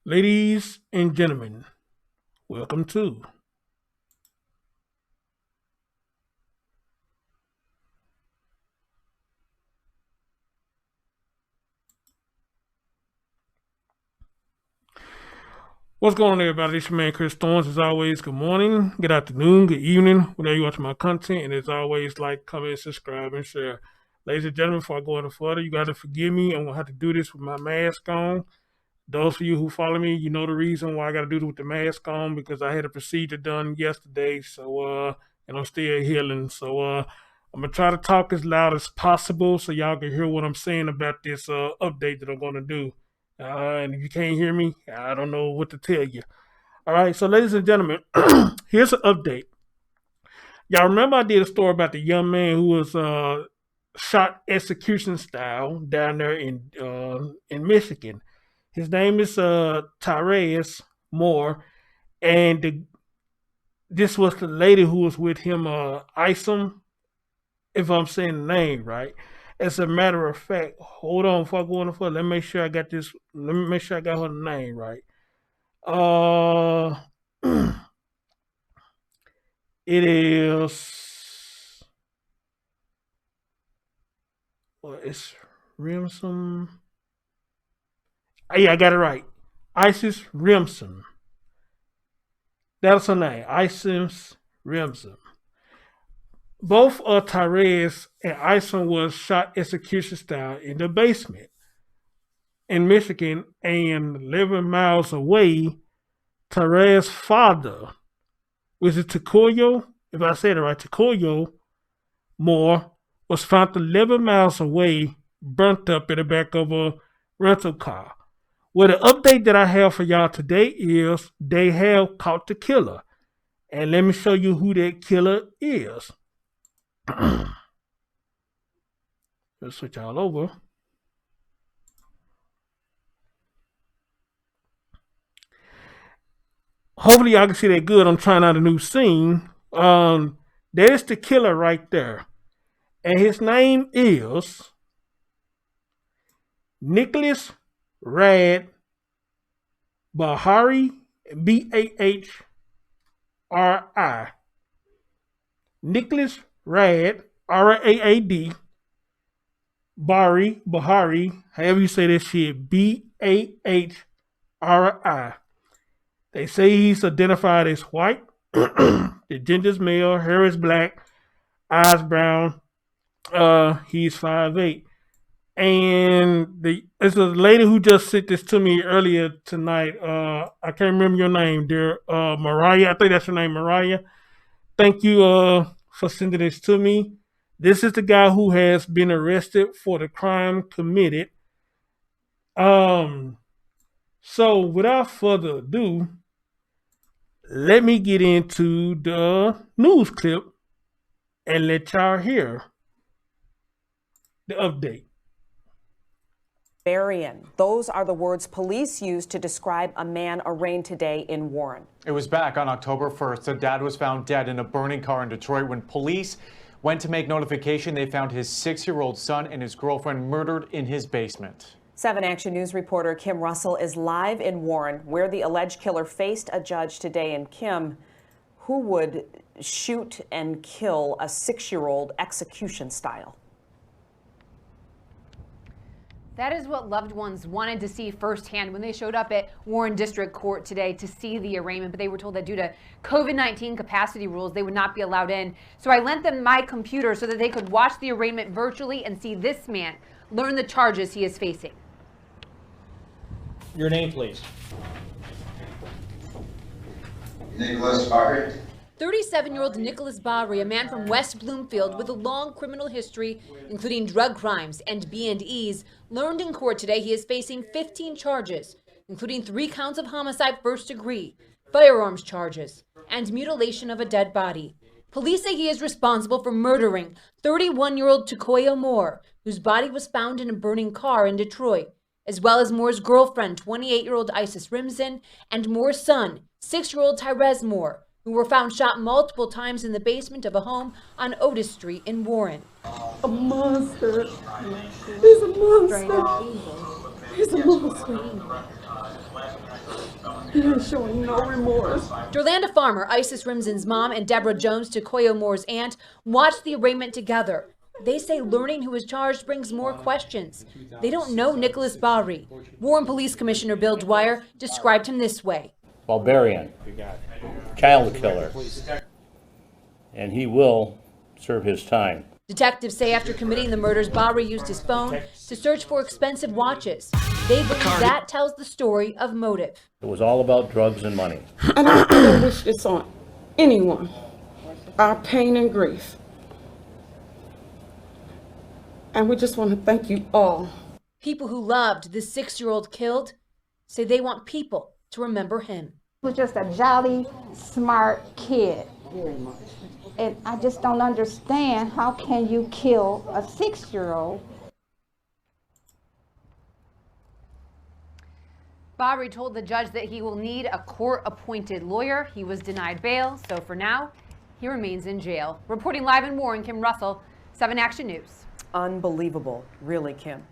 Ladies and gentlemen, welcome to What's going on, everybody? This your man Chris Thorns. As always, good morning, good afternoon, good evening, whenever you watch my content. And as always, like, comment, subscribe, and share. Ladies and gentlemen, before I go any further, you got to forgive me. I'm going to have to do this with my mask on. Those of you who follow me, you know the reason why I got to do this with the mask on, because I had a procedure done yesterday. And I'm still healing. I'm going to try to talk as loud as possible so y'all can hear what I'm saying about this update that I'm going to do. And if you can't hear me, I don't know what to tell you. All right, so ladies and gentlemen, here's an update. Y'all remember I did a story about the young man who was shot execution style down there in Michigan. His name is Tai'Raz Moore, and this was the lady who was with him, Isom, if I'm saying the name right. As a matter of fact, hold on before I go on further. Let me make sure I got this. Let me make sure I got her name right. Uh, it is. Well, it's Rimson. Yeah, I got it right. Isis Rimson. That's her name. Isis Rimson. Both Tai'Raz and Isom was shot execution style in the basement in Michigan, and 11 miles away, Tai'Raz's father, which is Takoyo, if I said it right, Takoyo Moore, was found 11 miles away, burnt up in the back of a rental car. Well, the update that I have for y'all today is they have caught the killer. And let me show you who that killer is. Let's switch all over. Hopefully y'all can see that good. I'm trying out a new scene. There's the killer right there. And his name is Nicholas Rad Bahari, Bahri. Nicholas Rad, Raad, Bahari, however you say that shit, Bahri. They say he's identified as white, the gender's male, hair is black, eyes brown. He's 5'8". And it's a lady who just sent this to me earlier tonight. I can't remember your name, dear. Mariah, I think that's your name, Mariah. Thank you for sending this to me. This is the guy who has been arrested for the crime committed. So without further ado, let me get into the news clip and let y'all hear the update. Barbarian. Those are the words police used to describe a man arraigned today in Warren. It was back on October 1st. A dad was found dead in a burning car in Detroit. When police went to make notification, they found his 6-year-old son and his girlfriend murdered in his basement. 7 Action News reporter Kim Russell is live in Warren, where the alleged killer faced a judge today. And Kim, who would shoot and kill a 6-year-old execution style? That is what loved ones wanted to see firsthand when they showed up at Warren District Court today to see the arraignment, but they were told that due to COVID-19 capacity rules, they would not be allowed in. So I lent them my computer so that they could watch the arraignment virtually and see this man learn the charges he is facing. Your name, please. Nicholas Barrett. 37-year-old Nicholas Bahri, a man from West Bloomfield with a long criminal history, including drug crimes and B&Es, learned in court today he is facing 15 charges, including 3 counts of homicide first degree, firearms charges, and mutilation of a dead body. Police say he is responsible for murdering 31-year-old Takoyo Moore, whose body was found in a burning car in Detroit, as well as Moore's girlfriend, 28-year-old Isis Rimson, and Moore's son, 6-year-old Tai'Raz Moore, who were found shot multiple times in the basement of a home on Otis Street in Warren. A monster. He's a monster. He's He's a monster. He ain't showing no remorse. Dorlanda Farmer, Isis Rimson's mom, and Deborah Jones, Takoyo Moore's aunt, watched the arraignment together. They say learning who was charged brings more questions. They don't know Nicholas Bahri. Warren Police Commissioner Bill Dwyer described him this way. Barbarian, child killer, and he will serve his time. Detectives say after committing the murders, Bahri used his phone to search for expensive watches. They believe that tells the story of motive. It was all about drugs and money. And I don't wish this on anyone. Our pain and grief. And we just want to thank you all. People who loved the 6-year-old killed say they want people to remember him. He was just a jolly, smart kid. Very much. And I just don't understand, how can you kill a 6-year-old? Bahri told the judge that he will need a court-appointed lawyer. He was denied bail, so for now, he remains in jail. Reporting live in Warren, Kim Russell, 7 Action News. Unbelievable, really, Kim.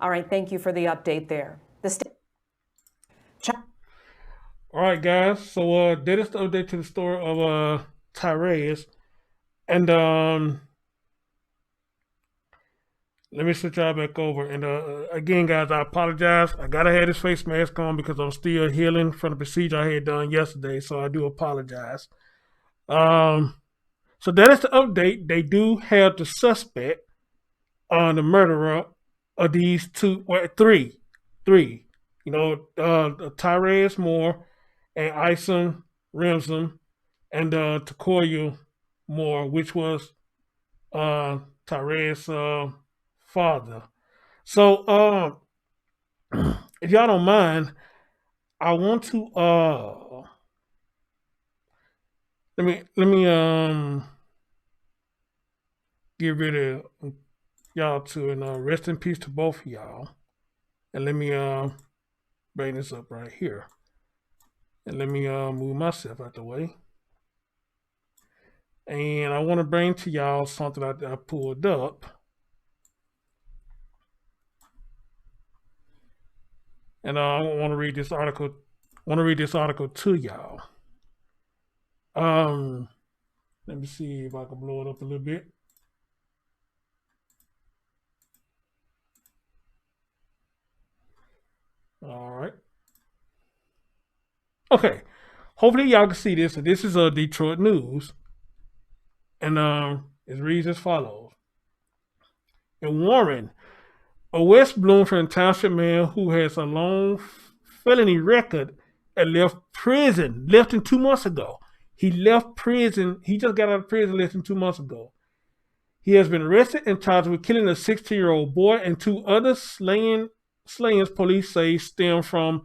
All right, thank you for the update there. All right, guys. So that is the update to the story of Tai'Raz. And let me switch y'all back over. And again, guys, I apologize. I gotta have this face mask on because I'm still healing from the procedure I had done yesterday. So I do apologize. So that is the update. They do have the suspect on the murderer of these three. You know, Tai'Raz Moore and Isom Remsen and Takoyo Moore, which was Tai'Raz's father. So if y'all don't mind, I want to let me get rid of y'all too, and rest in peace to both of y'all. And let me bring this up right here. And let me move myself out the way. And I want to bring to y'all something I pulled up. And I want to read this article. To y'all. Let me see if I can blow it up a little bit. All right. Okay. Hopefully y'all can see this. So this is Detroit News. And it reads as follows. In Warren, a West Bloomfield Township man who has a long felony record and left prison less than 2 months ago. He left prison. He just got out of prison less than 2 months ago. He has been arrested and charged with killing a 16-year-old boy and 2 other slayings police say stem from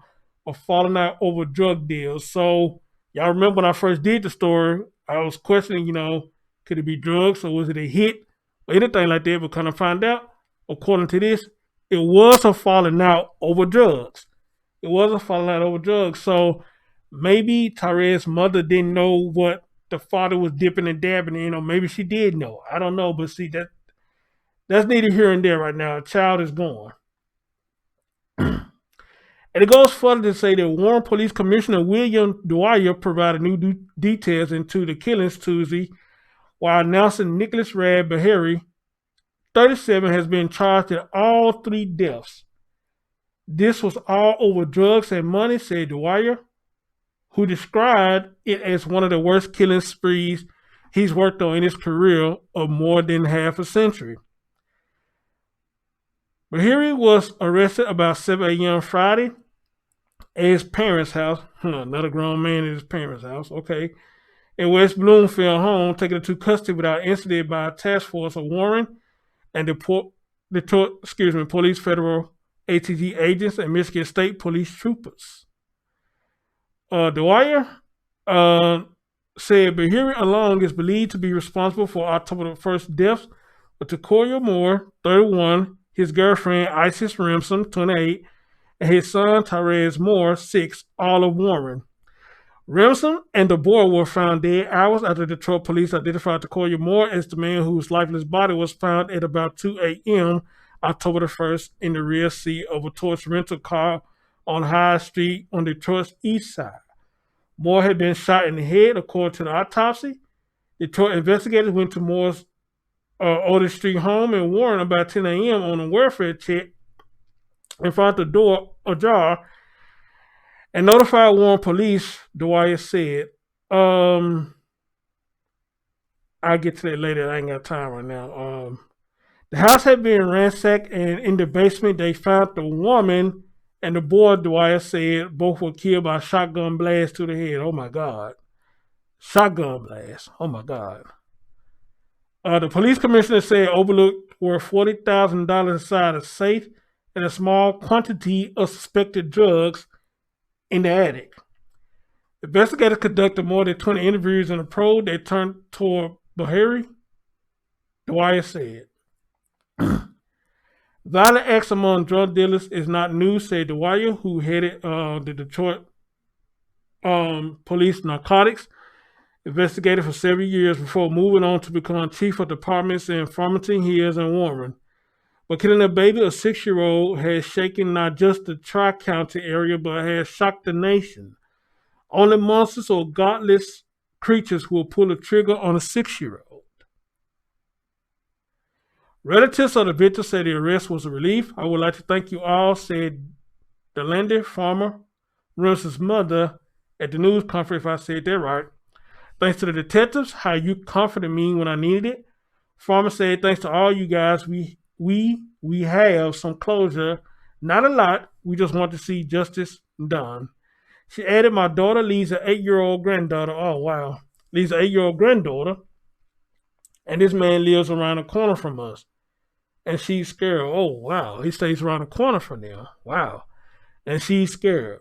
a falling out over drug deals. So y'all remember when I first did the story, I was questioning, could it be drugs or was it a hit or anything like that? But kind of find out, according to this, it was a falling out over drugs. So maybe Tai'Raz's mother didn't know what the father was dipping and dabbing in, or maybe she did know. I don't know, but see, that's neither here and there right now. A child is gone. And it goes further to say that Warren Police Commissioner William Dwyer provided new details into the killings Tuesday, while announcing Nicholas Rad Bahri, 37, has been charged in all 3 deaths. This was all over drugs and money, said Dwyer, who described it as one of the worst killing sprees he's worked on in his career of more than half a century. Bahri was arrested about 7 a.m. Friday at his parents' house. Another grown man at his parents' house. Okay. In West Bloomfield home, taken into custody without incident by a task force of Warren and the Police Federal ATG agents and Michigan State Police troopers. Dwyer said Bahri alone is believed to be responsible for October 1st deaths of Takoyo Moore, 31, his girlfriend Isis Remsen, 28, and his son Tai'Raz Moore, 6, all of Warren. Remsen and the boy were found dead hours after Detroit police identified Takoyo Moore as the man whose lifeless body was found at about 2 a.m. October the 1st in the rear seat of a Toyota rental car on High Street on Detroit's east side. Moore had been shot in the head, according to the autopsy. Detroit investigators went to Moore's Otis Street home in Warren about 10 a.m. on a welfare check and found the door ajar and notified Warren police, Dwyer said. I'll get to that later. I ain't got time right now. The house had been ransacked, and in the basement, they found the woman and the boy, Dwyer said. Both were killed by shotgun blast to the head. Oh, my God. Shotgun blast. Oh, my God. The police commissioner said overlooked were $40,000 inside a safe and a small quantity of suspected drugs in the attic. Investigators conducted more than 20 interviews in a probe that turned toward Bahari, Dwyer said. Violent acts among drug dealers is not new, said Dwyer, who headed the Detroit Police Narcotics investigator for several years before moving on to become chief of departments in Farmington Hills and Warren. But killing a baby of 6-year-old has shaken not just the Tri-County area, but has shocked the nation. Only monsters or godless creatures will pull a trigger on a 6-year-old. Relatives of the victim said the arrest was a relief. I would like to thank you all, said Delandy Farmer, Russell's mother, at the news conference, if I said that right. Thanks to the detectives, how you comforted me when I needed it. Farmer said, thanks to all you guys, we have some closure. Not a lot. We just want to see justice done. She added, my daughter leaves an 8-year-old granddaughter. Oh, wow. Leaves an 8-year-old granddaughter. And this man lives around the corner from us. And she's scared. Oh, wow. He stays around the corner from them. Wow. And she's scared.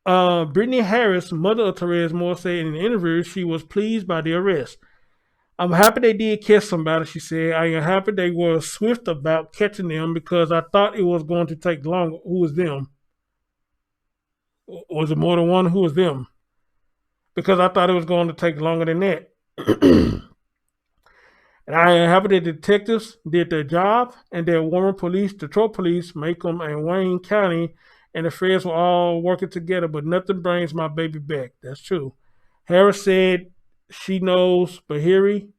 Brittany Harris, mother of Tai'Raz Moore, said in an interview she was pleased by the arrest. I'm happy they did catch somebody, she said. I am happy they were swift about catching them because I thought it was going to take longer. Who was them? Was it more than one? Who was them? Because I thought it was going to take longer than that. And I am happy the detectives did their job and that Warren Police, Detroit Police, Macomb, and Wayne County and the feds were all working together, but nothing brings my baby back. That's true. Harris said she knows Bahari.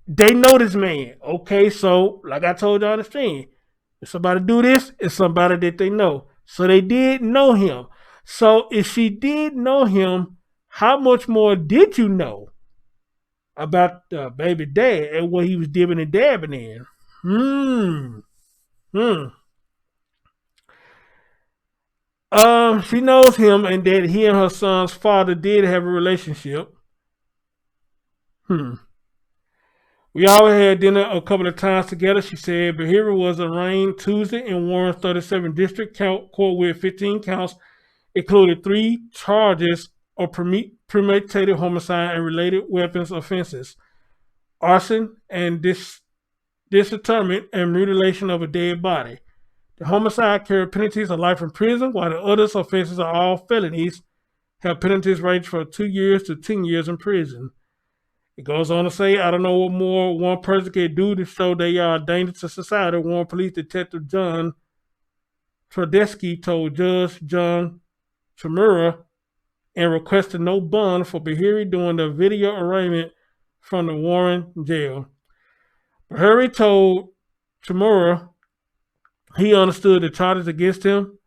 They know this man. Okay, so like I told y'all in the stream, if somebody do this, it's somebody that they know. So they did know him. So if she did know him, how much more did you know about the baby dad and what he was dibbing and dabbing in? She knows him and that he and her son's father did have a relationship. We all had dinner a couple of times together, she said. Bahari was arraigned Tuesday in Warren's 37th District Court with 15 counts, including 3 charges of premeditated homicide and related weapons offenses, arson and dismemberment and mutilation of a dead body. The homicide carried penalties of life in prison, while the other offenses are all felonies, have penalties range from 2 years to 10 years in prison. It goes on to say, I don't know what more one person can do to show they are a danger to society, Warren Police Detective John Trodesky told Judge John Chimura, and requested no bond for Bahari during the video arraignment from the Warren jail. Bahari told Chimura he understood the charges against him,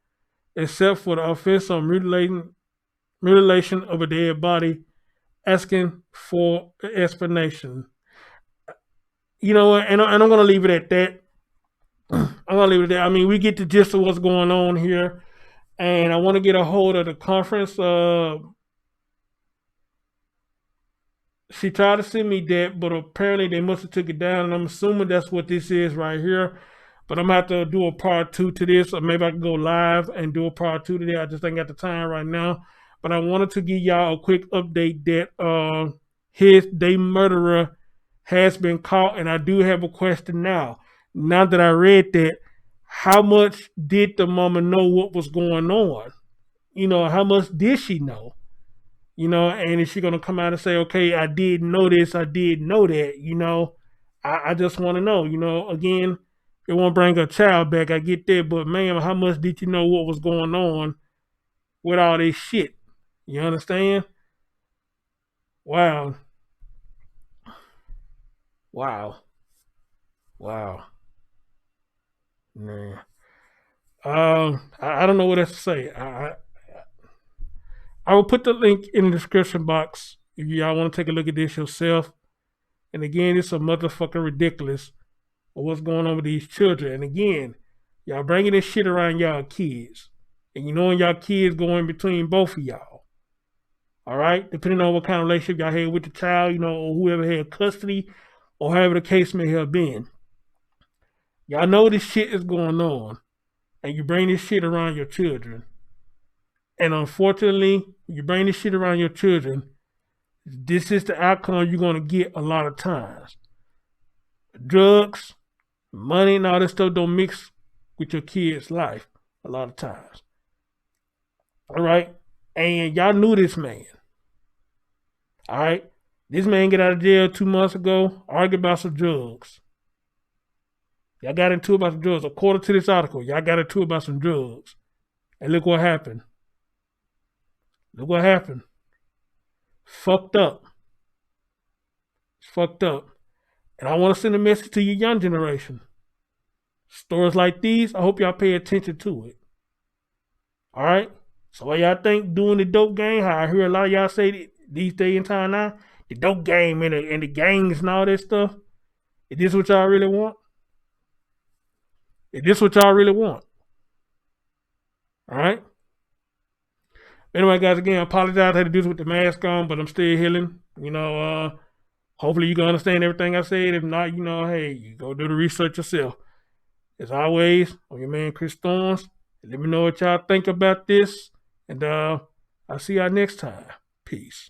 except for the offense of mutilation of a dead body, asking for an explanation. You know what? And I'm going to leave it at that. I mean, we get the gist of what's going on here. And I want to get a hold of the conference. She tried to send me that, but apparently they must have took it down. And I'm assuming that's what this is right here. But I'm going to have to do a part 2 to this. Or maybe I can go live and do a part 2 to that. I just ain't got the time right now. But I wanted to give y'all a quick update that the murderer has been caught. And I do have a question now. Now that I read that, how much did the mama know what was going on? You know, how much did she know? You know, and is she going to come out and say, okay, I did know this, I did know that, you know? I just want to know, again, they want to bring a child back. I get that, but ma'am, how much did you know what was going on with all this shit? You understand? Wow. Wow. Wow. Man. I don't know what else to say. I will put the link in the description box if y'all want to take a look at this yourself. And again, it's a motherfucking ridiculous of what's going on with these children. And again, y'all bringing this shit around y'all kids. And you know y'all kids going between both of y'all. All right? Depending on what kind of relationship y'all had with the child, or whoever had custody or however the case may have been. Y'all know this shit is going on. And you bring this shit around your children. And unfortunately, you bring this shit around your children, this is the outcome you're going to get a lot of times. Drugs, money, and all this stuff don't mix with your kid's life a lot of times. All right? And y'all knew this man. All right? This man got out of jail 2 months ago, argued about some drugs. Y'all got into it about some drugs. According to this article, y'all got into it about some drugs. And look what happened. Look what happened. Fucked up. It's fucked up. And I want to send a message to your young generation. Stories like these, I hope y'all pay attention to it. All right? So what y'all think doing the dope game, how I hear a lot of y'all say these days in time now, the dope game and the gangs and all that stuff, is this what y'all really want? Is this what y'all really want? All right? Anyway, guys, again, I apologize I had to do this with the mask on, but I'm still healing. Hopefully you can understand everything I said. If not, hey, you go do the research yourself. As always, I'm your man, Chris Storms. Let me know what y'all think about this. And I'll see y'all next time. Peace.